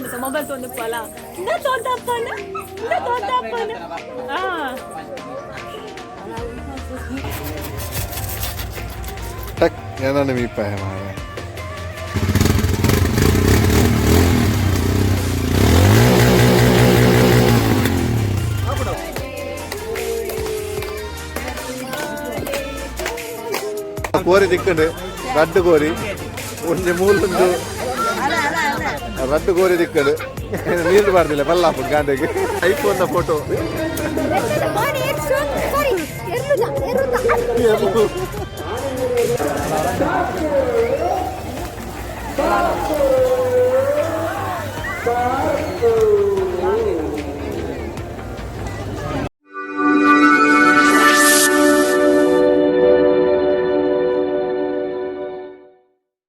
இந்த மொபைல் தோந்து போலா இந்த தோந்தாப்பானு டக் ஏன்னா மீப்ப மாறேன் ಕೋರಿ ದಿಕ್ಕಂಡು ರಡ್ಡು ಕೋರಿ ಒಂಜಿ ಮೂಲುಂದು ರಡ್ಡು ಕೋರಿ ದಿಕ್ಕಂಡು ನೀರು ಬಾರ್ದಿಲ್ಲ ಬಲ್ಲಾಪುಡ್ ಗಾಂಡೆಗೆ ಐಫೋನ್ ಫೋಟೋ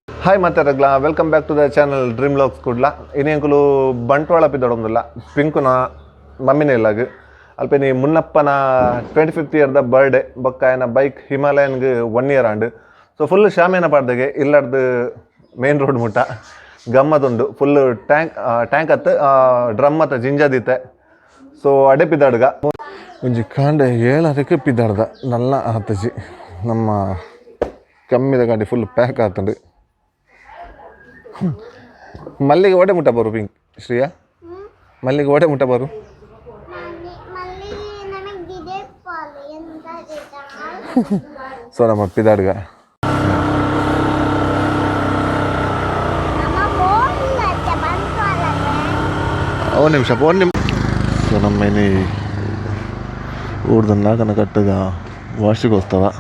ಹಾಯ್ ಮತ್ತೆ ರಗ್ಲಾ welcome back to the channel dream logs Kudla ಇನ್ನೇಂಕುಲು ಬಂಟ್ವಾಳ ಪಿದೊಡೊಂದುಲ್ಲ ಪಿಂಕುನ ಮಮ್ಮಿನ ಇಲ್ಲಾಗ ಅಲ್ಪೇನಿ ಮುನ್ನಪ್ಪನ 25th ಇಯರ್ದ ಬರ್ಡೇ ಬೊಕ್ಕ ಆಯನ ಬೈಕ್ ಹಿಮಾಲಯನ್ಗೆ 1 year ಆಂಡ್ ಸೊ ಫುಲ್ ಶಾಮೇನ ಪಾಡ್ದಗೆ ಇಲ್ಲಡ್ದು ಮೇನ್ ರೋಡ್ ಮುಟ್ಟ ಗಮ್ಮತ್ತುಂಡು ಫುಲ್ ಟ್ಯಾಂಕ್ ಹತ್ತು ಡ್ರಮ್ ಹತ್ತ ಜಿಂಜದಿತ್ತೆ ಸೊ ಅಡೆ ಪಿದಾಡ್ಗ ಒಂಜಿ ಕಾಂಡೆ ಏಳರಕ್ಕೆ ಪಿದಾಡ್ದ ನಲ್ಲ ಹತ್ತಜಿ ನಮ್ಮ ಕಮ್ಮಿದ ಗಾಡಿ ಫುಲ್ ಪ್ಯಾಕ್ ಆತಂಡು ಮಲ್ಲಿಗೆ ಓಡೆ ಮುಟ್ಟ ಬರು ಪಿಂಕ್ ಶ್ರೀಯಾ ಮಲ್ಲಿಗೆ ಓಡೆ ಮುಟ್ಟ ಬರು ಸೊ ನಮ್ಮ ಪಿದಾಡ್ಗ ಒಂದು ನಿಮಿಷ ಸೊ ನಮ್ಮ ಮನೆ ಊರ್ದನ್ನ ಕನ ಕಟ್ಟದ ವಾರ್ಷಿಕೋತ್ಸವ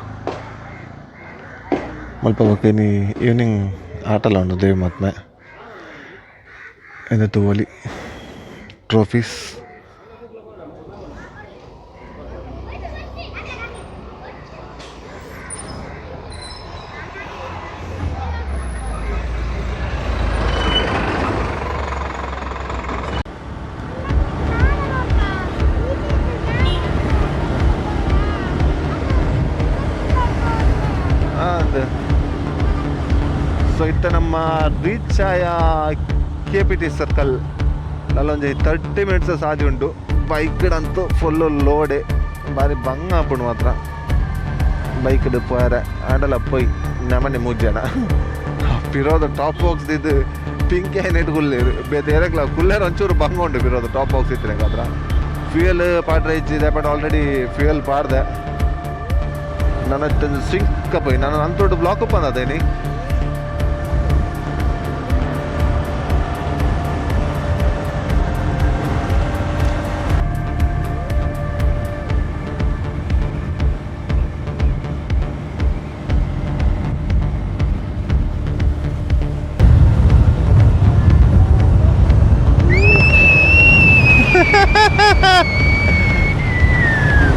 ಮಲ್ಪ ಬಕ್ಕೇನಿ ಈವ್ನಿಂಗ್ ಆಟಲ್ಲ ಉಂಟು ದೇವಿ ಮತ್ಮೆ ಎಂದತ್ತು ಓಲಿ ಟ್ರೋಫೀಸ್ ಸೊ ಇತ್ತ ನಮ್ಮ ರೀಚ್ ಆಯ KPT ಸರ್ಕಲ್ ಅಲ್ಲೊಂದು 30 minutes ಸಾದಿ ಉಂಟು ಬೈಕ್ಡಂತೂ ಫುಲ್ಲು ಲೋಡೆ ಬಾರಿ ಬಂಗ ಹಾಪುಂಡು ಮಾತ್ರ ಬೈಕ್ಡು ಪೋಯರೆ ಆಂಡಲ ಪೊಯ್ ನಮನೆ 3 ಜನ ಪಿರೋದು ಟಾಪ್ ಬಾಕ್ಸ್ ಇದು ಪಿಂಕ್ ಏನಿಟ್ಟು ಕುಲ್ಲೇರು ಬೇರೆ ಕುಲ್ಲೇರು ಒಂಚೂರು ಬಂಗ ಉಂಟು ಪಿರೋದು ಟಾಪ್ ಬಾಕ್ಸ್ ಇತ್ತು ಮಾತ್ರ ಫ್ಯೂಯಲ್ ಪಾಡ್ರೆ ಇಚ್ಚಿದೆ ಬಟ್ ಆಲ್ರೆಡಿ ಫ್ಯೂಯಲ್ ಪಾಡ್ದೆ ನನ್ನ ಸಿಂಕ ಪೋಯ್ ನಾನು ಅಂತೋಟು ಬ್ಲಾಕ್ ಅಪ್ ಅಂದೇನಿ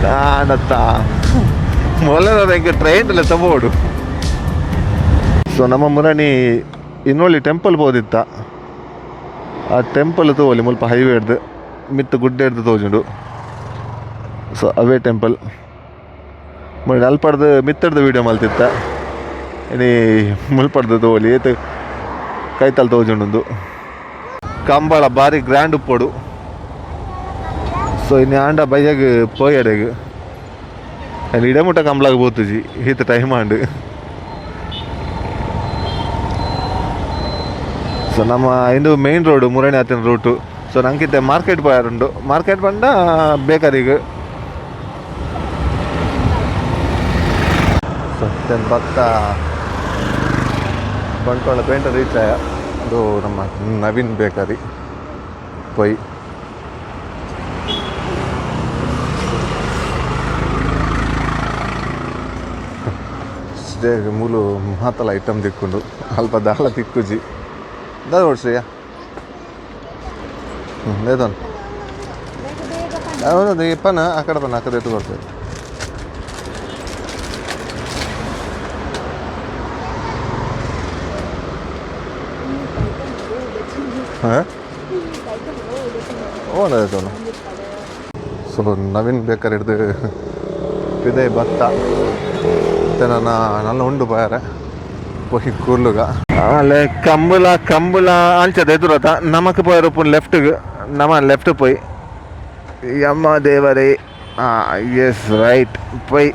ನಾನತ್ತ ಮೊದಲನೇ ಟ್ರೈನಲ್ಲಿ ತಗೋಡು ಸೊ ನಮ್ಮ ಮುರಣಿ ಇನ್ನೊಳ್ಳಿ ಟೆಂಪಲ್ ಹೋದಿತ್ತ ಆ ಟೆಂಪಲ್ ತಗೋಲಿ ಮುಲ್ಪ ಹೈವೇ ಹಿಡ್ದು ಮಿತ್ತು ಗುಡ್ಡೆ ಹಿಡ್ದು ತೋಜುಂಡು ಸೊ ಅವೇ ಟೆಂಪಲ್ ಮುರಣಿ ಅಲ್ಪಡ್ದು ಮಿತ್ತಡ್ದು ವೀಡಿಯೋ ಮಲ್ತಿತ್ತ ಇನಿ ಮುಲ್ಪಡ್ದು ತಗೋಲಿ ಏತು ಕೈತಲ್ ತೋಜುಂಡು ಕಂಬಳ ಭಾರಿ ಗ್ರ್ಯಾಂಡ್ ಉಪ್ಪೋಡು ಸೊ ಇನ್ನು ಆಂಡ ಬೈಯಾಗ ಪೋಯಡೆಗೆ ಅಲ್ಲಿ ಇಡಮುಟ್ಟ ಕಂಬಳಾಗ ಬೋತುಜಿ ಈತ ಟೈಮ್ ಆಂಡು ಸೊ ನಮ್ಮ ಇಂದು ಮೇನ್ ರೋಡು ಮುರಣಿ ಆತಿನ ರೂಟು ಸೊ ನಂಗಿದ್ದೆ ಮಾರ್ಕೆಟ್ ಪೋಯಾರುಂಡು ಮಾರ್ಕೆಟ್ ಬಂದ ಬೇಕರಿಗೆ ಸೊ ಪಕ್ಕ ಬಂಟ್ವಾಳ ಪೇಂಟರ್ ರೀಚ್ ಆಯ ಅದು ನಮ್ಮ ನವೀನ್ ಬೇಕರಿ ಪೊಯ್ ಮೂಲು ಮಾತಲ್ಲ ಐಟಮ್ ತಿಕ್ಕೊಂಡು ಅಲ್ಪ ದಾಳ ತಿಕ್ಕುಜಿ ದಾದ ನೋಡ್ಸ್ರಿಯ ಲೇದನ್ ಹೌದು ಇಪ್ಪನ ಆ ಕಡೆ ಬನ್ನ ಆ ಕಡೆ ಎತ್ತು ಬರ್ತದೆ ಹಾಂ ಓನದವನು ಸೊ ನವೀನ್ ಬೇಕಾರೆ ಹಿಡ್ದು ಇದೆ ಭತ್ತ ಮತ್ತು ನನ್ನ ಉಂಡು ಬಾಯಾರೆ పోయి కూర్లుగా అలే కంబుల అంచదు ఎదురత నమకు పోయారు ఇప్పుడు లెఫ్ట్కి నమ లెఫ్ట్ పోయి అమ్మ దేవరే ఎస్ రైట్ పోయి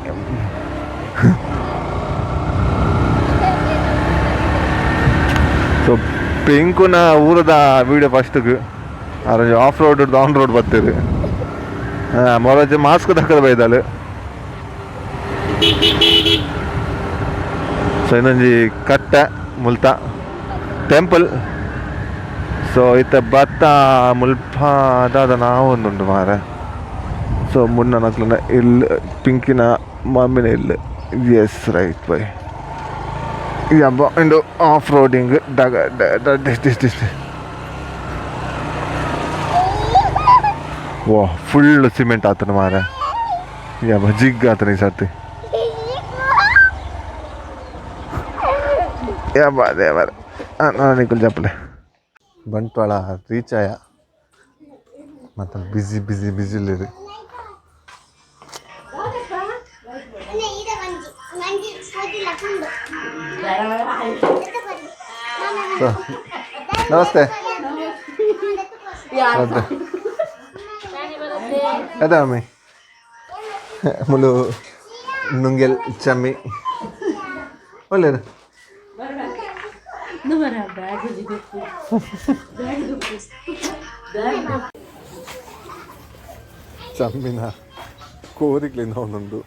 ಸೊ ಪಿಂಕುನ ಊರದ ವೀಡಿಯೋ ಫಸ್ಟ್ಗೆ ಅರ ಆಫ್ ರೋಡ್ ಡೌನ್ ರೋಡ್ ಬರ್ತೀರಿ ಮೊರಜ್ ಮಾಸ್ಕ್ ತಕ್ಕದ ಬೈದಾಳು ಸೊ ಇನ್ನೊಂದು ಕಟ್ಟೆ ಮುಲ್ತ ಟೆಂಪಲ್ ಸೊ ಇತ್ತ ಭತ್ತ ಮುಲ್ಪ ಅದಾದ ನಾವೊಂದುಂಟು ಮಾರೆ ಸೊ ಮುನ್ನ ನಕ್ಲನ ಇಲ್ಲಿ ಪಿಂಕಿನ ಮಮ್ಮಿನ ಇಲ್ಲಿ ಎಸ್ ರೈಟ್ ಬೈ ಯಬ್ಬ ಇಂದು ಆಫ್ ರೋಡಿಂಗ್ ವಾ ಫುಲ್ ಸಿಮೆಂಟ್ ಆತನ ಮಾರೆ ಯಬ್ಬ ಜಿಗ್ ಆತನ ಈ ಸರ್ತಿ ಯಬ್ಬ ಅದೇ ಮಾರೆ ನಾನು ನಿಕ್ಕಲು చెప్పలే ಬಂಟ್ವಾಳ ರೀಚ್ ಆಯ ಮತ್ತು ಬಿಸಿ ಇಲ್ಲಿರಿ ನಮಸ್ತೆ ಅದೇ ಮಮ್ಮಿ ಮುಲು ನುಂಗೆಲ್ ಚಮ್ಮಿ ಒಳ್ಳೇದು ಚಮ್ಮಿನ ಕೋರಿಕ್ಲಿಂದ ಒಂದೊಂದು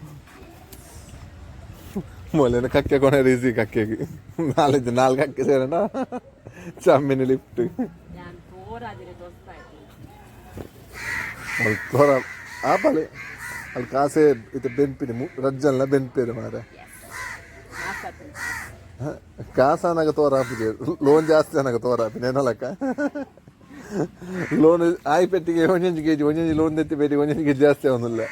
ಮೊಲೆನ ಕಕ್ಕೆ ಕೊನೆ ರೀಸಿ ಕಕ್ಕೆಗೆ ನಾಲ್ಕು ಅಕ್ಕೆ ಸೇರೋಣ ಚಮ್ಮಿನ ಲಿಫ್ಟ್ ತೋರ ಆಪಲೆ ಅಲ್ಲಿ ಕಾಸೆ ಇದು ಬೆನ್ಪಿನಿ ರಜ್ಜಲ್ನ ಬೆನ್ಪೇರು ಮಾರೆ ಕಾಸ ನನಗೆ ತೋರಾಪಿಗೆ ಲೋನ್ ಜಾಸ್ತಿ ನನಗೆ ತೋರಾಪಿ ನೆನಲಕ್ಕ ಲೋನ್ ಆಯ್ ಪೆಟ್ಟಿಗೆ ಒಂದೊಂದು ಕೆ ಜಿ ಒಂದೊಂದು ಲೋನ್ ಎತ್ತಿ ಪೆಟ್ಟಿಗೆ ಒಂದೊಂದು ಕೆ ಜಿ ಜಾಸ್ತಿ ಅವನಿಲ್ಲ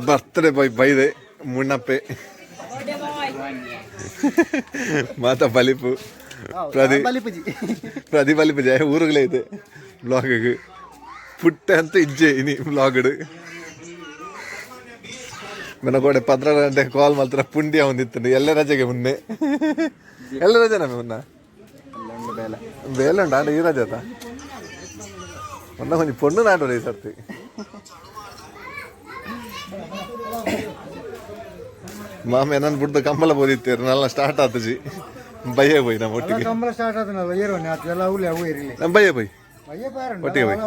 ಬರ್ತ್ಡೇ ಬೈದೆ ಮುಣ್ಣಪ್ಪೆ ಮಾತಾ ಬಲಿಪು ಪ್ರತಿಫಲಿಪು ಜಯ ಊರುಗಳೇ ಇದೆ ಬ್ಲಾಗಿಗೆ ಪುಟ್ಟೆ ಅಂತ ಇಜ್ಜೆ ಇನಿ ಬ್ಲಾಗಡ್ ನನಗೋಡೆ 12 ಗಂಟೆ ಕಾಲ್ ಮಾತ್ರ ಪುಂಡಿಯ ಒಂದಿತ್ತು ಎಲ್ಲ ರಜೆಗೆ ಮುನ್ನೆ ಎಲ್ಲ ರಜೆನ ಮುನ್ನ ಬೇಲೆ ಉಂಟ ಈ ರಜೆ ಮೊನ್ನ ಕೊಂಚ ಪೊಣ್ಣು ನಾಡೋರು ಈ ಸರ್ತಿ ಮಾಮ ನನ್ನ ಬಿಡ್ದು ಕಂಬಳ ಬೋದಿತ್ತೇರು ನಲ್ಲ ಸ್ಟಾರ್ಟ್ ಆತಜಿ ಬಯ್ಯೇ ಹೋಯ್ ನಮ್ಮ ಒಟ್ಟಿಗೆ ಕಂಬಳ ಸ್ಟಾರ್ಟ್ ಆತನಲ್ಲ ಏರೋನೆ ಅದೆಲ್ಲ ಅವಲೇ ಅವು ಇರಲಿ ನಮ್ಮ ಬಯ್ಯೇ ಹೋಯ್ ಒಟ್ಟಿಗೆ ಹೋಯ್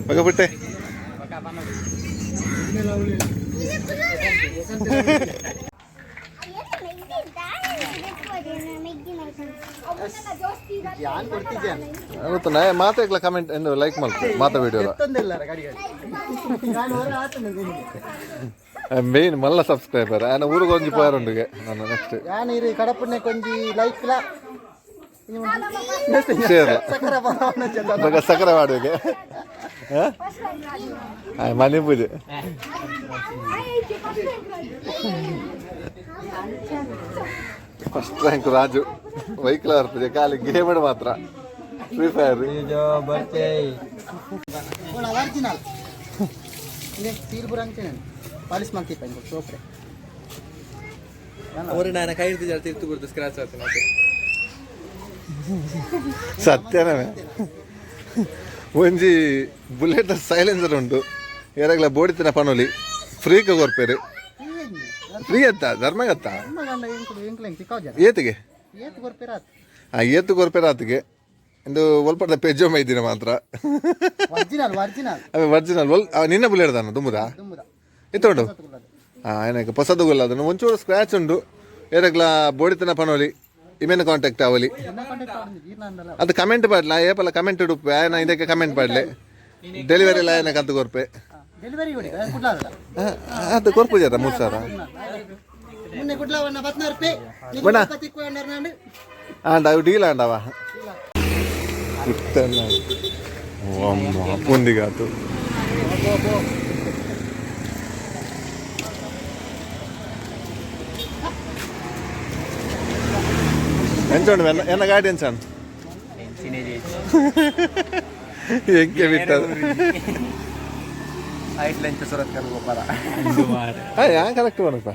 ಮಗ ಬಿಟ್ಟೆ ಗೊತ್ತ ಮಾತಾಡ್ಲ ಕಮೆಂಟ್ ಎಂದು ಲೈಕ್ ಮಾಡ್ತೀನಿ ಮಾತಾ ವಿಡಿಯೋ ಮೇನ್ ಮಲ್ಲ ಸಬ್ಸ್ಕ್ರೈಬರ್ ಆನ ಊರಿಗೆ ಒಂಜಿ ಪೋಯರುಂಡಿಗೆ ನಾನು ನೆಕ್ಸ್ಟ್ ಯಾನಿರಿ ಕಡಪುಣ್ಣೆ ಕೊಂಜಿ ಲೈಕ್ ಲ ಶೇರ್ ಸಕ್ಕರೆ ಮಾಡುವಿಗೆ ಮನೆ ಪೂಜೆ ಫಸ್ಟ್ ರ್ಯಾಂಕ್ ರಾಜು ವೈಕಲ್ ಪೂಜೆ ಖಾಲಿ ಗೇಮ್ ಮಾತ್ರ ಫ್ರೀ ಫೈರ್ ಸತ್ಯನೇ ಒಂಜಿ ಬುಲೆಟ್ ಸೈಲೆನ್ಸರ್ ಉಂಟು ಎರಗಲ ಬೋಡಿತಿನ ಪನೋಲಿ ಫ್ರೀಗೆ ಕೊರ್ಪೇರು ಫ್ರೀ ಅತ್ತ ಧರ್ಮಗತ್ತ ಏತಿಗೆ ಏತು ಕೊರ್ಪೇರ ಆತಿಗೆ ಇಂದು ಒಲ್ಪದ ಪೆಜ್ಜೋ ಮೈದಿನ ಮಾತ್ರ ಅವೆ ಒರಿಜಿನಲ್ ನಿನ್ನ ಬುಲೆಟ್ ತಾನು ತುಂಬುದಾ ಇತ್ತುಂಟು ಏನಕ್ಕೆ ಹೊಸದುಗುಲ್ಲ ಅದನ್ನು ಒಂಚೂರು ಸ್ಕ್ರ್ಯಾಚ್ ಉಂಟು ಎರಗಲ ಬೋಡಿತಿನ ಪನೋಲಿ ಇಮೇನ ಕಾಂಟ್ಯಾಕ್ಟ್ ಅವಲಿ ಅದು ಕಮೆಂಟ್ ಪಾಡ್ಲ ಏಪಲ್ಲ ಕಮೆಂಟ್ ಉಡುಪೆ ಆಯನ ಇದಕ್ಕೆ ಕಮೆಂಟ್ ಪಾಡ್ಲೆ ಡೆಲಿವರಿ ಎಲ್ಲ ಆಯನ ಕದ್ದು ಕೊರ್ಪೆ ಅದು ಕೊರ್ಪು ಜರ 3000 ಆಂಡ ಅವು ಡೀಲ್ ಆಂಡವ ಪುಂದಿಗಾತು ಎಂಚೋಂಡು ಎನ್ನ ಗಾಡಿ ಎಂಚಾನು ಎಂಕೆ ಬಿಟ್ಟದು ಐಟ್ಲ ಇಂಚ ಸುರತ್ ಕಲ್ ಗೊಬ್ಬರ ಯಾ ಕರೆಕ್ಟ್ ಬಣಪ್ಪ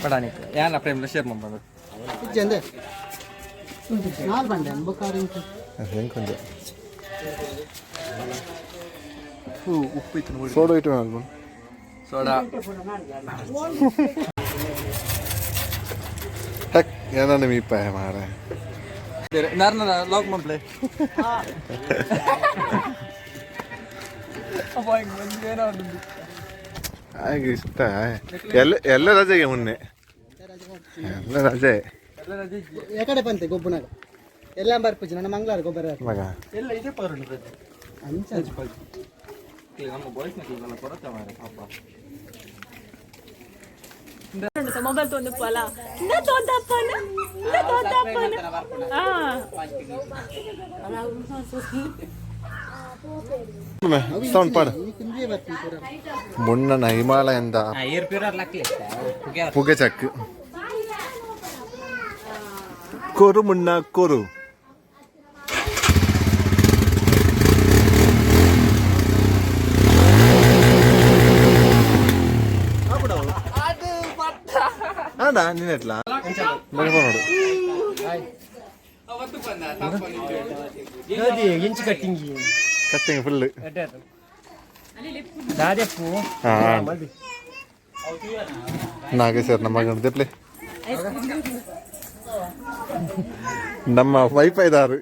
ಪಡಾನಿಕ್ ಯಾನ ಪ್ರೇಮ್ಲ ಶೇರ್ ಮಾಡ್ಬೋದು ಇಜ್ಜಂದೆ ನಾಲ್ ಬಂಡೆ ಬುಕಾರಿ ಹೆಂಗೆ ಕೊಂಚ ಉಪ್ಪು ಇತ್ತು ನೋಡಿ ಸೋಡಾ ಇಟ್ಟು ಮಾಡ್ಬೋದು ಸೋಡಾ ಹೆಕ್ ಏನಾನ ಮೀಪ ಮಾರೆ ನಾರ್ನ ಲಾಕ್ ಮಾಡ್ಲೆ ಹಾಗೆ ಇಷ್ಟ ಎಲ್ಲ ರಜೆಗೆ ಮೊನ್ನೆ ಎಲ್ಲ ರಜೆ ಎಕಡೆ ಬಂತೆ ಗೊಬ್ಬನಾಗ ಎಲ್ಲ ಬರ್ಪುಜಿ ನನ್ನ ಮಂಗಳವಾರ ಗೊಬ್ಬರ ಮಗ ಎಲ್ಲ ಇದೆ ಪರುಣ್ ಅಂಚ ನಮ್ಮ ಬಾಯ್ಸ್ ನ ಕೊರತೆ ಮಾರೆ ಪಾಪ ಮೊಬೈಲ್ ತೊಂದಪ್ಪಲ್ಲ ಇಂದ ತೊಂದಪ್ಪನ ಸೌಂಡ್ ಪಾಡು ಕುಂದಿಯೇ ಬರ್ತೀನಿ ಪೂರ ಮುನ್ನನ ಹಿಮಾಲಯದ ಏರ್ ಪ್ಯೂರರ್ ಲಕ್ಲೆ ಪುಗೆ ಚಕ್ ಕೊರು ಮುನ್ನ ಕೊರು ಆಡ ನೀನೆಟ್ಲ ನೋಡು ಇಂಚು ಕಟ್ಟಿಂಗಿ ಕಟ್ಟಿಂಗ್ ಫುಲ್ ದಾದೆಪ್ಪು ನಾಗೇಶ್ವರ್ ನಮ್ಮ ಮಗನ ದೆಪ್ಲೆ ನಮ್ಮ ವೈಫೈದಾರು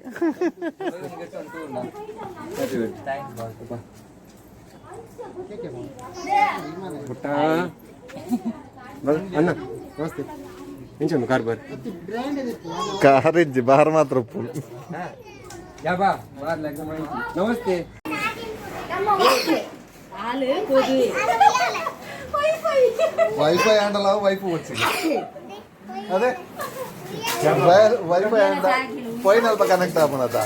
ಅಣ್ಣ ನಮಸ್ತೆ ಇಂಚೊಂದು ಕಾರ್ ಬರ್ ಕಾರಿಜ್ಜಿ ಬಾರ್ ಮಾತ್ರ ಫುಲ್ ಯಾ ಬಾ ಬಾರ್ ಲಗ್ನ ಮಾಡಿ ನಮಸ್ತೆ ವೈಫೈ ಆಂಡಲ್ಲ ವೈಫ್ వచ్చింది ಅದೇ ವೈಫೈ ಆಂಡ ಫೋನ್ ಅಲ್ಪ ಕನೆಕ್ಟ್ ಆಪನದ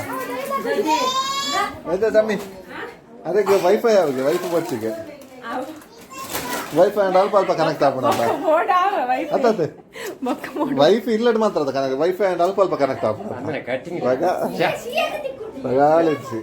అయితే ತಮ್ಮಿ ಅದಕ್ಕೆ ವೈಫೈ ಅವ್ರಿಗೆ ವೈಫ್ వచ్చిಗೆ ವೈಫೈ ಆಂಡ ಅಲ್ಪ ಕನೆಕ್ಟ್ ಆಪನದ ಅದೇ ವೈಫ್ ಇಲ್ಲಡ್ ಮಾತ್ರ ಅದ ಕನೆಕ್ಟ್ ವೈಫೈ ಆಂಡ ಅಲ್ಪ ಕನೆಕ್ಟ್ ಆಪನದ ಬಗಾಲಿಸಿ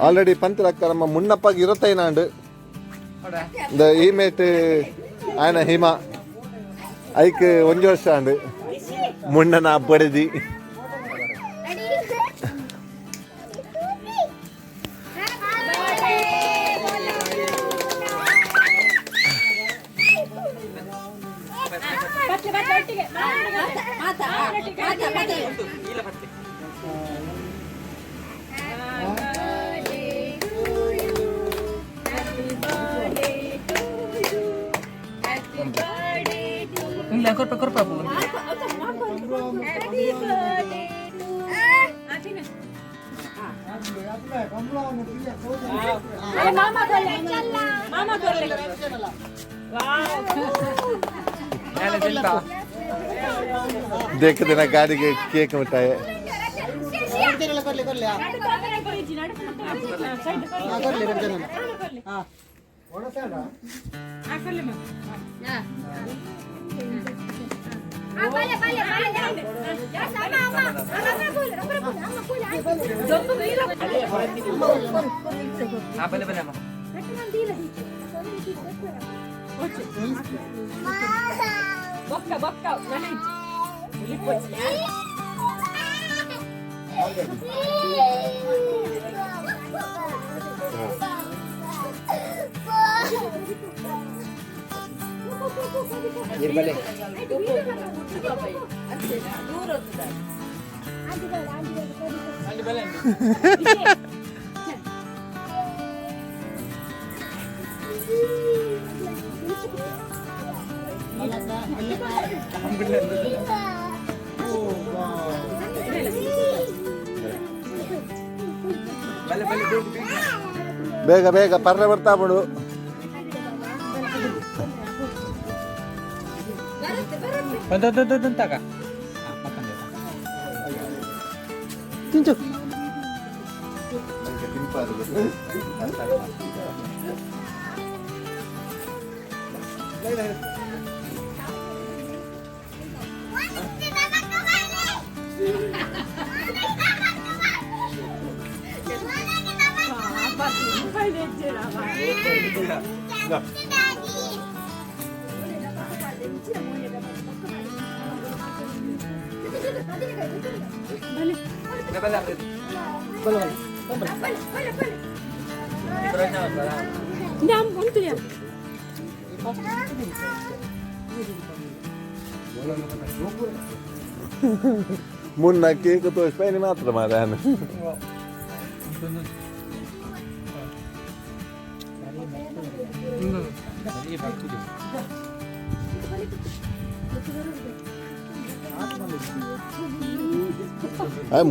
ஆல்ரெடி பந்திரக்க நம்ம முன்னப்பாக்கு 25 ஆண்டு இந்த ஈமேட்டு ఆయన ಹಿಮ ಐಕ್ 1 ವರ್ಷ ಆಂಡು ಮುನ್ನನ ಬಡದಿ korpa po. Mama corre. देख देना गाड़ी के केक मिठाई Bocca, bocca, ಬೇಗ ಬೇಗ ಪರ್ರೆ ಬರ್ತಾ ಬಿಡು ಬಂತಕ ತಿಂಚು ಮುನ್ನ ಕೇಕ್ ತೋರಿಸ್ಪೇನಿ ಮಾತ್ರ ಮಾರಾಯನ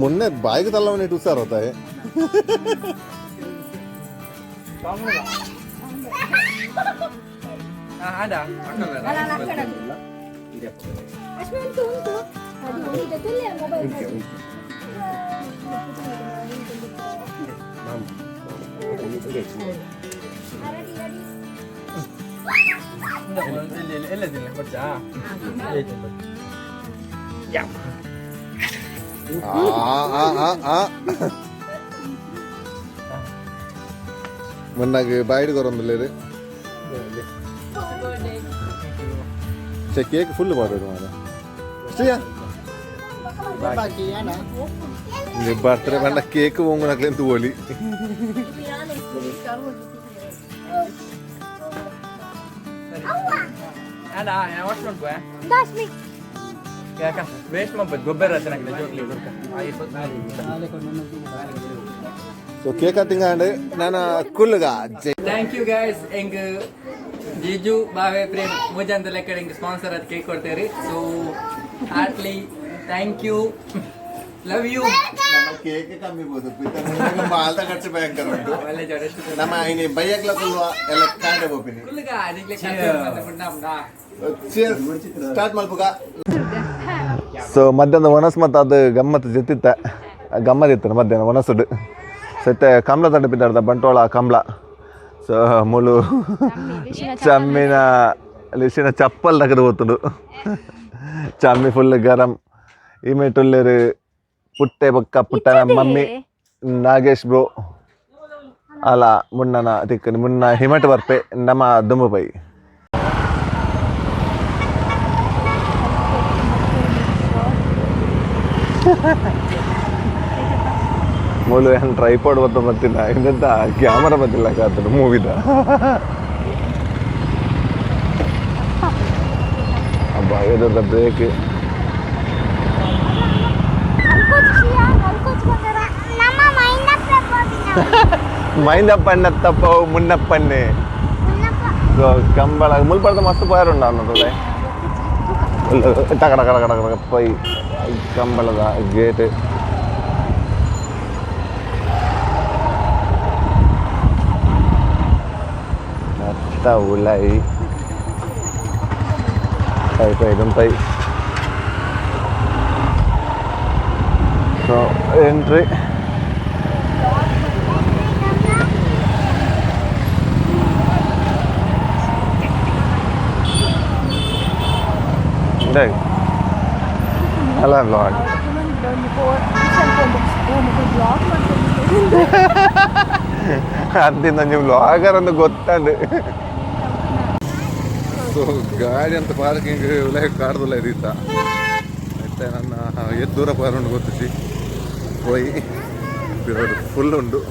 ಮೊನ್ನೆ ಬಾಯಿಗೆ ತಲ್ಲವನ್ನ ಇಟ್ಟು ಸರ್ ಹೋತಾಯ ada ಮೊನ್ನಾಗ ಬಾಯಿಗೆ ಬರೋದಿಲ್ಲ ಕೇಕ್ ಫುಲ್ ಮಾಡಬೇಕು ಮಾರ ಶ್ರೀಯಾ ಬರ್ತಾರೆ ಬಣ್ಣ ಕೇಕ್ ಹೋಗೋಣಕ್ಲೆಂತ ಹೋಲಿ ada yang wash man gue ya kan waste man gober rasa nak jokli durka so cake ತಿಂಗಾಂಡು ನಾನು ಕುಲ್ಗ ಥ್ಯಾಂಕ್ ಯು ಗೈಸ್ ಹೆಂಗ್ ಜೀಜು ಬಾವೆ ಪ್ರೇಮ್ ಮುಜಂತ ಲೆಕ್ಕ ಹೆಂಗ್ ಸ್ಪಾನ್ಸರ್ ಅದು ಕೇಕ್ ಕೊಡ್ತೇರಿ so heartly thank you love you ನಮ್ಮ ಕೇಕ್ ಕಮ್ಮಿ ಬೋದು ಮಾಲ್ದ ಖರ್ಚು ಭಯಂಕರ ಉಂಟು ನಮ್ಮ ಇನಿ ಬೈಯಕ್ಲ ಕುಲ್ವ ಎಲ್ಲ ಕಾಂಡೆ ಬೋಪಿನಿ ಕುಲ್ಗ ಅದಕ್ಕೆ ಸ್ಟಾರ್ಟ್ ಮಲ್ಪುಗ ಸೊ ಮಧ್ಯಾಹ್ನ ಒಣಸ್ ಮತ್ತು ಅದು ಗಮ್ಮತ್ತು ಜೊತಿತ್ತ ಗಮ್ಮತ್ತಿತ್ತು ಮಧ್ಯಾಹ್ನ ಒಣಸುಡು ಸತ್ತೆ ಕಮಲ ತಡ್ಡ ಬಿದ್ದಾಡ್ದ ಬಂಟ್ವಾಳ ಕಮಲ ಸೊ ಮುಳು ಚಮ್ಮಿನ ಲಿಶಿನ ಚಪ್ಪಲ್ ತಗದು ಹೋತುಡು ಚಮ್ಮಿ ಫುಲ್ ಗರಂ ಇಮೇಟುಲ್ಲೇರು ಪುಟ್ಟೆ ಬೊಕ್ಕ ಪುಟ್ಟನ ಮಮ್ಮಿ ನಾಗೇಶ್ ಬ್ರೋ ಅಲ್ಲ ಮುನ್ನನ ತಿಕ್ಕನಿ ಮುನ್ನ ಹಿಮಟ್ ಬರ್ಪೆ ನಮ್ಮ ದುಂಬು ಪೈ ಮೂಲು ಏನು ಟ್ರೈಪಾಡ್ ಬತ್ತ ಬರ್ತಿಲ್ಲ ಇಂಥ ಕ್ಯಾಮರಾ ಬರ್ತಿಲ್ಲ ಕಾತನು ಮೂವಿದ ಅಬ್ಬ ಇದರ ಬ್ರೇಕ್ మైందప్పన్నత్తప్ప మున్నప్పన్నే సో కంబళ ముల్పడత మస్తు పోయారుండ అన్నది టకటకటకటక పోయి కంబళದ గేట్ అత్త ఉలాయి పై సో ఎంట్రీ ಅಲ್ಲ ಬ್ಲಾಗ್ ಅದ್ದಿಂದ ನೀವು ಬ್ಲಾಗರ್ ಅಂತ ಗೊತ್ತಂಡು ಸೊ ಗಾಡಿ ಅಂತ ಪಾರ್ಕಿಂಗ್ ಉಲಹ ಕಾಡ್ದಲ್ಲ ಇದಿತ್ತ ಮತ್ತೆ ನನ್ನ ಎಷ್ಟು ದೂರ ಪಾರುಂಡು ಗೊತ್ತಿಸಿ ಹೋಯ್ ಫುಲ್ ಉಂಡು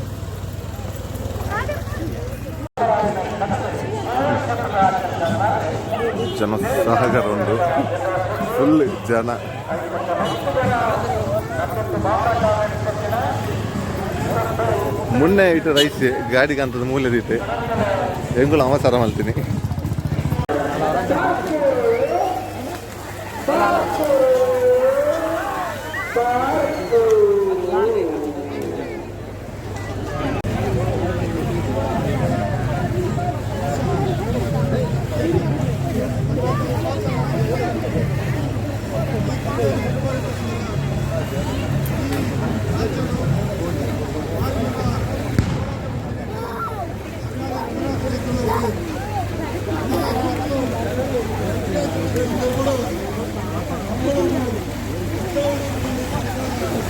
ಜನಸಾಗರ ಉಂಡು ಫುಲ್ ಜನ ಮುನ್ನೆ ಇಟ್ಟು ರೈಸ್ ಗಾಡಿಗೆ ಅಂತದ್ದು ಮೂಲೆದಿತ್ತೆ ಹೆಂಗುಳು ಅವಸರ ಮಾಡ್ತೀನಿ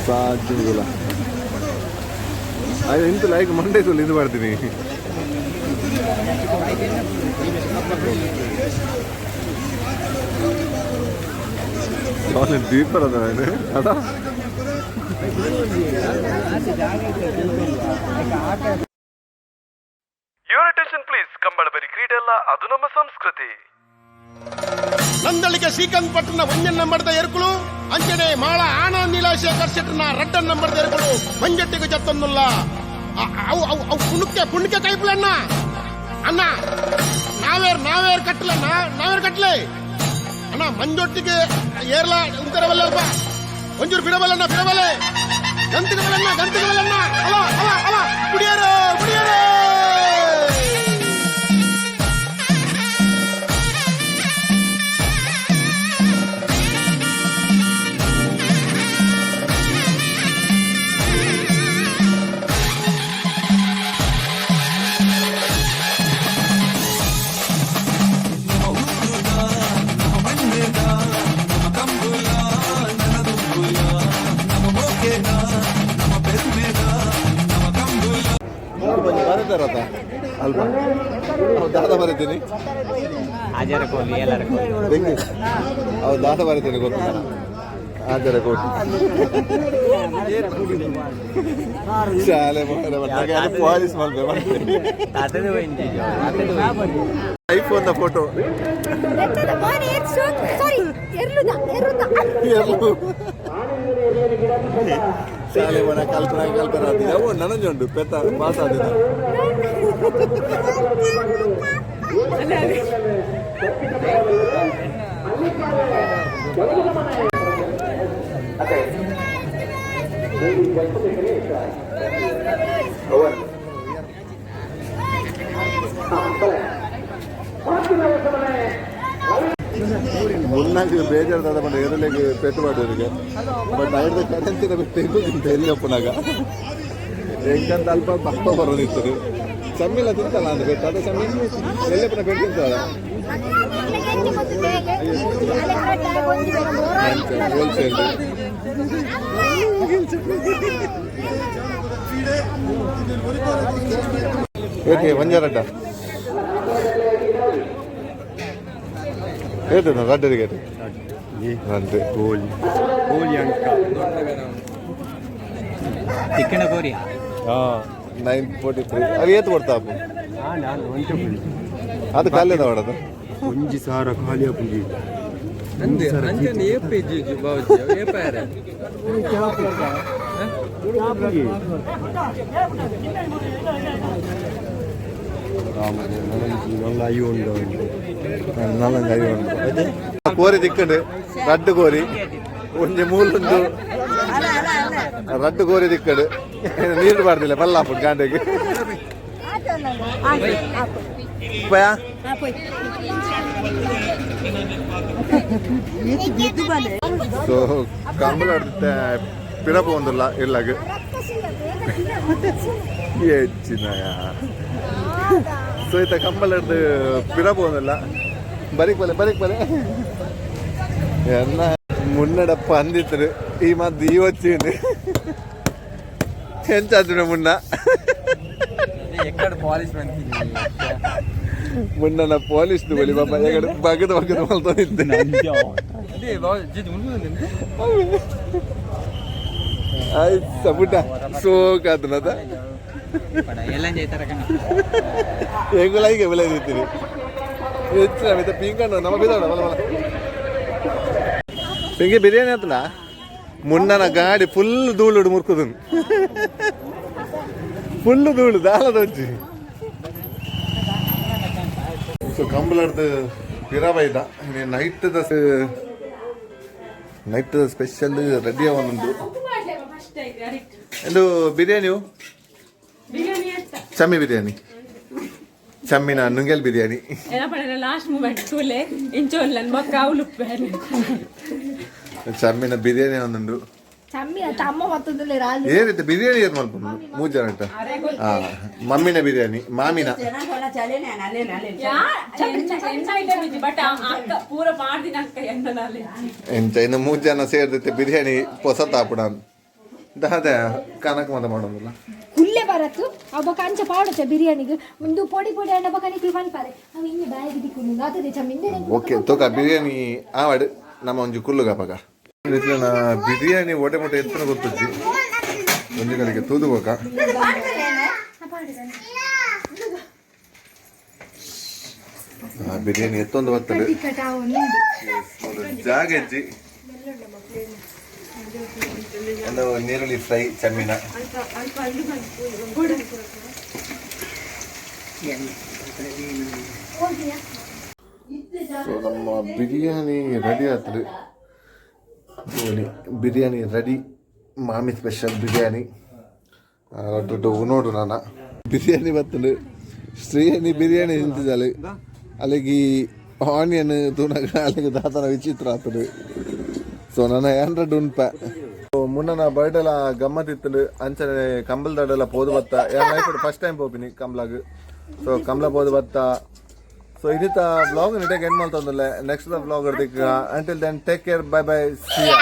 ಸಾಧ್ಯ ಅದು ಇಂತ ಲೈಕ್ ಮಂಡೇ ಸುಳ್ಳು ಇದು ಮಾಡ್ತೀನಿ ಅವನು ದೀಪರ್ ಅದ ಅದ ಯುವರ್ ಅಟೆನ್ಷನ್ ಪ್ಲೀಸ್. ಕಂಬಳಬರಿ ಕ್ರೀಡೆ ಅಲ್ಲ, ಅದು ನಮ್ಮ ಸಂಸ್ಕೃತಿ. ನಂದಳಿಗೆ ಶ್ರೀಕಾಂತ್ ಪಟ್ಟಣ ಒಂಜನ್ ನಂಬರ್ದ ಎರುಕುಲು ಅಂಚನೆ ಮಾಳ ಆನಂದ್ ನೀಲಾಶೇಖರ್ ಶೆಟ್ಟರ್ನ ರಡ್ಡನ್ ನಂಬರ್ದ ಎರುಕುಲು ಮಂಜಟ್ಟಿಗೆ ಜತ್ತೊಂದುಲ್ಲ ಅವು ಪುಣ್ಯಕ್ಕೆ ಕೈಪುಲಣ್ಣ ಅಣ್ಣ ನಾವೇರ್ ಕಟ್ಲೆ ಅಣ್ಣ ಮಂಜೊಟ್ಟಿಗೆ ಏರ್ಲ ಉಂತರವಲ್ಲಲ್ಪ ಒಂಚೂರು ಬಿಡಬಲ್ಲಣ್ಣ ಗಂತಿಗೆ ಬಲ್ಲಣ್ಣ ಅಲ ಕುಡಿಯಾರೋ ಬರೀತಾರತ್ತ ಅಲ್ಪ ದಾದ ಬರೀತೀನಿ ಬೆಂಗಿ ಅವ್ರು ದಾದ ಬರೀತೀನಿ ಗೊತ್ತಿಲ್ಲ ಆಜರ ಕೋಟಿ ಶಾಲೆ ಪಾಲಿಸ್ ಮಾಡ್ಬೇಕು ಐಫೋನ್ ಫೋಟೋ ಶಾಲೆ ಮನ ಕಲ್ಪನಾ ಆದಿಲ್ಲ ಓ ನನಂಜುಂಡು ಪೆತ್ತ ಪಾಸ್ ಆದಿಲ್ಲ ಮುನ್ನಾಗಿ ಬೇಜಾರ್ದಾದ ಬಂದ ಎದುರಿಗೆ ಪೆಟ್ಟು ಮಾಡೋರಿಗೆ ಬಟ್ ಐದು ಕರೆನ್ಸಿನ ತೆಗುದಿಂತ ಎಲ್ಲಿ ಒಪ್ಪನಾಗ ಹೆಂಗಂತ ಅಲ್ಪ ಪಪ್ಪ ಬರೋದಿತ್ತು ಚಮ್ಮಿಲ್ಲ ತಿಂತಲ್ಲ ಅಂದ್ರೆ ಪೆಟ್ಟು ಅದೇ ಚಮ್ಮಿ ಎಲ್ಲಪ್ಪನ ಪೆಟ್ಟು ತಿಂತಲ್ಲ ಹೋಲ್ಸೇಲ್ ಓಕೆ ಮಂಜಾರಡ್ಡ ಹೇಳ್ತೇನೆ ರಡ್ಡರಿಗೆ ರಂತೆ ಕೋಳಿ ಅಂಕ ಚಿಕ್ಕನ ಕೋರಿ 943 ಅವು ಏತು ಕೊಡ್ತಾ ಅದು ಖಾಲಿದ ಮಾಡೋದು ಒಂಜಿ ಸಾರ ಖಾಲಿಯ ಪುಂಜಿ ಅಂಜನ್ ಏಪೆ ಜೀಜು ಬಾವುಜಿ ಏಪಾರ ಕೋರಿ ದಿಕ್ಕಂಡು ರಡ್ಡು ಕೋರಿ ಒಂಜಿ ಮೂಲುಂಡು ರಡ್ಡು ಕೋರಿ ದಿಕ್ಕಡು ನೀರು ಬಾರ್ದಿಲ್ಲ ಬಲ್ಲಾಪುಡ್ ಗಾಂಡೆಗೆ ಸೊ ಕಂಬಳ ಪಿರಪ ಒಂದಿಲ್ಲ ಇಲ್ಲಾಗ ಹೆಚ್ಚಿನಯ ಸೊ ಈತ ಕಂಬಳ ಹಿಡ್ದು ಪಿರಪ ಒಂದಿಲ್ಲ ಬರೀಕ್ ಬಲೆ ಎಲ್ಲ ಮುನ್ನಡಪ್ಪ ಅಂದಿದ್ರು ಈ ಮದ್ದು ಈ వచ్చింది ಎಂಚಾದ್ರು ಮುನ್ನ ಮುನ್ನ ಪೊಲೀಸ್ ಬಲಿ ಬಾಬಾ ಬಗದ ಮಲ್ತೋನಿದ್ದೆ ಆಯ್ತು ಬುಡ್ಡ ಸೋಕಾದ್ನದ ಹೆಂಗಲ್ಲ ಈಗ ಬೆಳೆದಿರ್ತೀರಿ ಹೆಚ್ಚಿನ ಪಿಂಕಣ್ಣ ನಮ್ಮ ಬಿದ್ದಾಡ ಪಿಂಗಿ ಬಿರಿಯಾನಿ ಆತನ ಮುನ್ನನ ಗಾಡಿ ಫುಲ್ ಧೂಳು ಮುರ್ಕುದು ಫುಲ್ ಧೂಳು ದಾಳದ ಹಚ್ಚಿ ಸೊ ಕಂಬಳದ ಪಿರಾಬ ಇದ್ದ ನೈಟ್ದ ಸ್ಪೆಷಲ್ ರೆಡಿ ಅವನೊಂದು ಇದು ಬಿರಿಯಾನಿಯು ಚಮ್ಮಿ ಬಿರಿಯಾನಿ ಚಮ್ಮಿನ ನುಂಗೆಲ್ ಬಿರಿಯಾನಿ ಲಾಸ್ಟ್ ಮೂಮೆಂಟ್ ತೂಲೆ ಇಂಚೋಲ್ಲ ಮಕ್ಕ ಅವಳು ಚಮ್ಮಿನ ಬಿರಿಯಾನಿ ಒಂದುಂಡು ಚಮ್ಮಿ ಆತ ಅಮ್ಮ ಮತ್ತೊಂದು ರಾಲು ಏನಿತ್ತು ಬಿರಿಯಾನಿ ಏನು ಮಾಡ್ಬೋದು 3 ಜನ ಇಟ್ಟ ಮಮ್ಮಿನ ಬಿರಿಯಾನಿ ಮಾಮಿನ ಬಟ್ ಅಕ್ಕ ಪೂರ ಮಾಡ್ದಿನ ಅಕ್ಕ ಎಂದನಾಲೆ ಎಂಚ ಇನ್ನು 3 ಜನ ಸೇರ್ದೈತೆ ಬಿರಿಯಾನಿ ಹೊಸ ತಾಪುಡ ಅದೇ ಕನಕ ಮತ ಮಾಡೋದಿಲ್ಲ ಕುಲ್ಲೆ ಬರತ್ತು ಅಬ್ಬ ಕಂಚ ಪಾಡುತ್ತೆ ಬಿರಿಯಾನಿಗೆ ಒಂದು ಪೊಡಿ ಪೊಡಿ ಅಂಡ ಬಕ ನಿಕ್ಲು ಮನ್ಪಾರೆ ಅವು ಇನ್ನಿ ಬಾಯಿಗೆ ದಿಕ್ಕು ಅದೇ ಚಮ್ಮಿಂದೆ ಓಕೆ ತೋಕ ಬಿರಿಯಾನಿ ಆವಾಡು ನಮ್ಮ ಒಂಜಿ ಕುಲ್ಲುಗ ಪಗ ಬಿರಿಯಾನಿ ಒಡೆ ಮೊಟ್ಟೆ ಎತ್ತನ ಗೊತ್ತಜ್ಜಿ ಒಂಜಿ ಕಡೆಗೆ ತೂದು ಹೋಗ ಬಿರಿಯಾನಿ ಎತ್ತೊಂದು ಬರ್ತದೆ ಜಾಗ ಹೆಜ್ಜಿ ಒಂದು ನೀರುಳ್ಳಿ ಫ್ರೈ ಚಮ್ಮಿನ ಸೊ ನಮ್ಮ ಬಿರಿಯಾನಿ ರೆಡಿ ಆಗ್ತದೆ ಬಿರಿಯಾನಿ ರೆಡಿ ಮಾಮಿ ಸ್ಪೆಷಲ್ ಬಿರಿಯಾನಿ ನೋಡು ನಾನು ಬಿರಿಯಾನಿ ಬರ್ತದೆ ಶ್ರೀಹನಿ ಬಿರಿಯಾನಿ ತಿಂತಿದ್ದಾಳೆ ಅಲ್ಲಿಗೆ ಆನಿಯನ್ ತೂನಗ ಅಲ್ಲಿಗೆ ದಾತನ ವಿಚಿತ್ರ ಆಗ್ತದೆ ಸೊ ನನ್ನ 100 ಉನ್ಪ ಮುನ್ನ ಬರ್ಡೆಲ್ಲ ಗಮ್ಮತ್ತಿತ್ತಲು ಅಂಚನೆ ಕಂಬಲ್ ದಡೆಲ್ಲ ಪೋದು ಬತ್ತ ಫಸ್ಟ್ ಟೈಮ್ ಹೋಗ್ತೀನಿ ಕಂಬ್ಲಾಗ್ ಸೊ ಕಂಬ್ಲ ಪೋದು ಬತ್ತ ಸೊ ಇದಿತ್ತ ಬ್ಲಾಗ್ ನಿಟಾಗಿ ಎಂಡ್ ಮಾಡ್ತಂದಲ್ಲ ನೆಕ್ಸ್ಟ್ ಬ್ಲಾಗ್ ಇರ್ತಿಕ್ಕ until then take care bye bye see you